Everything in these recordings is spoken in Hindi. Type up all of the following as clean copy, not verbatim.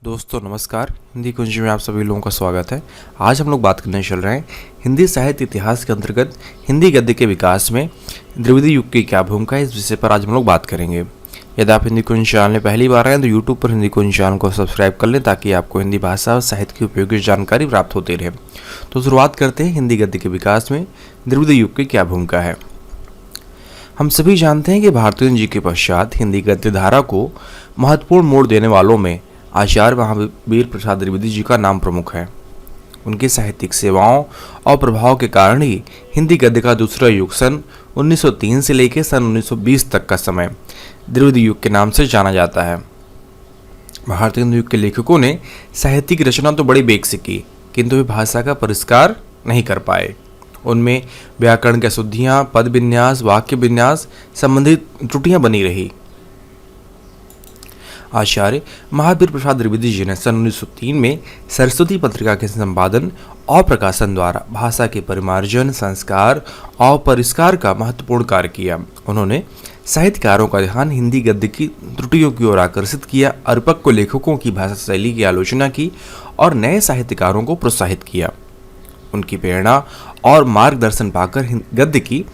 दोस्तों नमस्कार। हिंदी कुंज में आप सभी लोगों का स्वागत है। आज हम लोग बात करने चल रहे हैं हिंदी साहित्य इतिहास के अंतर्गत हिंदी गद्य के विकास में द्विवेदी युग की क्या भूमिका है, इस विषय पर आज हम लोग बात करेंगे। यदि आप हिंदी कुंज चैनल में पहली बार आए तो यूट्यूब पर हिंदी कुंज चैनल को सब्सक्राइब कर लें ताकि आपको हिंदी भाषा और साहित्य की उपयोगी जानकारी प्राप्त होती रहे। तो शुरुआत करते हैं हिंदी गद्य के विकास में द्विवेदी युग की क्या भूमिका है। हम सभी जानते हैं कि भारतेंदु जी के पश्चात हिंदी गद्य धारा को महत्वपूर्ण मोड़ देने वालों में आचार्य महावीर प्रसाद द्विवेदी जी का नाम प्रमुख है। उनकी साहित्यिक सेवाओं और प्रभाव के कारण ही हिंदी गद्य का दूसरा युग सन 1903 से लेकर सन 1920 तक का समय द्विवेदी युग के नाम से जाना जाता है। भारतेंदु युग के लेखकों ने साहित्यिक रचना तो बड़ी बेग से की, किंतु वे भाषा का परिष्कार नहीं कर पाए। उनमें व्याकरण की अशुद्धियां, पद विन्यास, वाक्य विन्यास संबंधित त्रुटियां बनी रही। आचार्य महावीर प्रसाद द्विवेदी जी ने सन 1903 में सरस्वती पत्रिका के संपादन और प्रकाशन द्वारा भाषा के परिमार्जन, संस्कार और परिष्कार का महत्वपूर्ण कार्य किया। उन्होंने साहित्यकारों का ध्यान हिंदी गद्य की त्रुटियों की ओर आकर्षित किया, परिपक्व लेखकों की भाषा शैली की आलोचना की और नए साहित्यकारों को प्रोत्साहित किया। उनकी प्रेरणा और मार्गदर्शन पाकर गद्य की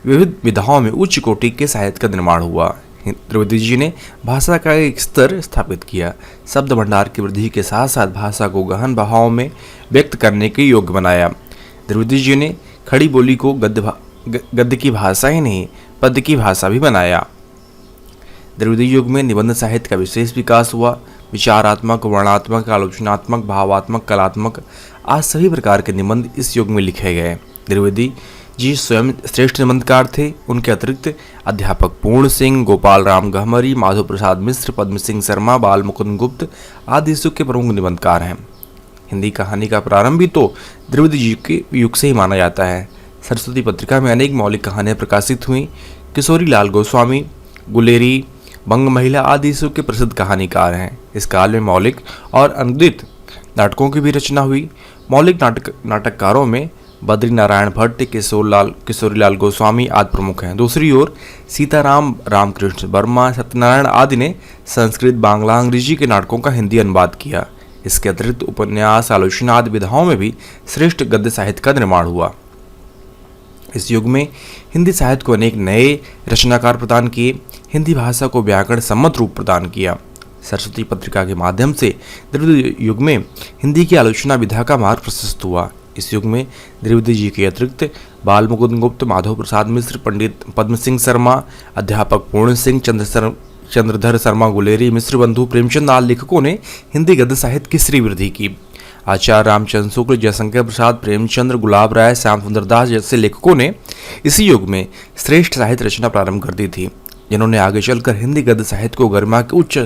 विविध विधाओं में उच्च कोटि के साहित्य का निर्माण हुआ। द्विवेदी जी ने भाषा का एक स्तर स्थापित किया, शब्द भंडार की वृद्धि के साथ साथ भाषा को गहन भाव में व्यक्त करने के योग्य बनाया। द्विवेदी जी ने खड़ी बोली को गद्य की भाषा ही नहीं, पद्य की भाषा भी बनाया। द्विवेदी युग में निबंध साहित्य का विशेष विकास हुआ। विचारात्मक, वर्णनात्मक, आलोचनात्मक, भावात्मक, कलात्मक आज सभी प्रकार के निबंध इस युग में लिखे गए। द्विवेदी जी स्वयं श्रेष्ठ निबंधकार थे। उनके अतिरिक्त अध्यापक पूर्ण सिंह, गोपाल राम गहमरी, माधव प्रसाद मिश्र, पद्म सिंह शर्मा, बाल मुकुंद गुप्त आदि इस युग के प्रमुख निबंधकार हैं। हिंदी कहानी का प्रारंभ भी तो द्विवेदी जी के युग से ही माना जाता है। सरस्वती पत्रिका में अनेक मौलिक कहानियां प्रकाशित हुई। किशोरी लाल गोस्वामी, गुलेरी, बंग महिला आदि इस युग के प्रसिद्ध कहानीकार हैं। इस काल में मौलिक और अनुदित नाटकों की भी रचना हुई। मौलिक नाटककारों में बद्री नारायण भट्ट, किशोरीलाल गोस्वामी आदि प्रमुख हैं। दूसरी ओर सीताराम, रामकृष्ण वर्मा, सत्यनारायण आदि ने संस्कृत, बांग्ला, अंग्रेजी के नाटकों का हिंदी अनुवाद किया। इसके अतिरिक्त उपन्यास, आलोचना आदि विधाओं में भी श्रेष्ठ गद्य साहित्य का निर्माण हुआ। इस युग में हिंदी साहित्य को अनेक नए रचनाकार प्रदान किए। हिंदी भाषा को व्याकरण सम्मत रूप प्रदान किया। सरस्वती पत्रिका के माध्यम से द्विवेदी युग में हिंदी की आलोचना विधा का मार्ग प्रशस्त हुआ। इस युग में द्विवेदी जी के अतिरिक्त बाल मुकुंद गुप्त, माधव प्रसाद मिश्र, पंडित पद्म सिंह शर्मा, अध्यापक पूर्ण सिंह, चंद्रधर शर्मा गुलेरी, मिश्र बंधु, प्रेमचंद आदि लेखकों ने हिंदी गद्य साहित्य की श्री वृद्धि की। आचार्य रामचंद्र शुक्ल, जयशंकर प्रसाद, प्रेमचंद्र, गुलाब राय, श्याम सुंदर दास जैसे लेखकों ने इसी युग में श्रेष्ठ साहित्य रचना प्रारंभ कर दी थी, जिन्होंने आगे चलकर हिंदी गद्य साहित्य को गरिमा के उच्च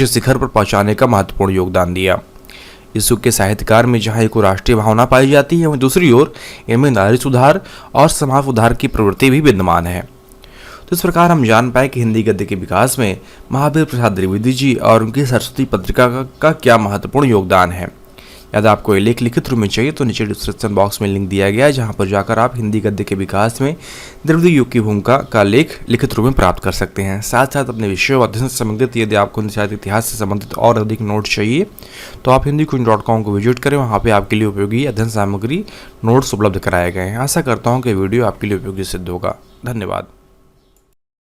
शिखर पर पहुंचाने का महत्वपूर्ण योगदान दिया। इस युग के साहित्यकार में जहाँ एक राष्ट्रीय भावना पाई जाती है, वहीं दूसरी ओर इनमें नारी सुधार और समाज सुधार की प्रवृत्ति भी विद्यमान है। तो इस प्रकार हम जान पाए कि हिंदी गद्य के विकास में महावीर प्रसाद द्विवेदी जी और उनकी सरस्वती पत्रिका का क्या महत्वपूर्ण योगदान है। यदि आपको ये लेख लिखित रूप में चाहिए तो नीचे डिस्क्रिप्शन बॉक्स में लिंक दिया गया है, जहाँ पर जाकर आप हिंदी गद्य के विकास में द्विवेदी युग की भूमिका का लेख लिखित रूप में प्राप्त कर सकते हैं। साथ साथ अपने विषयों अध्ययन से संबंधित यदि आपको हिंदी साहित्य इतिहास से संबंधित और अधिक नोट चाहिए तो आप hindikunj.com को विजिट करें। वहाँ पर आपके लिए उपयोगी अध्ययन सामग्री नोट्स उपलब्ध कराए गए हैं। आशा करता हूँ कि वीडियो आपके लिए उपयोगी सिद्ध होगा। धन्यवाद।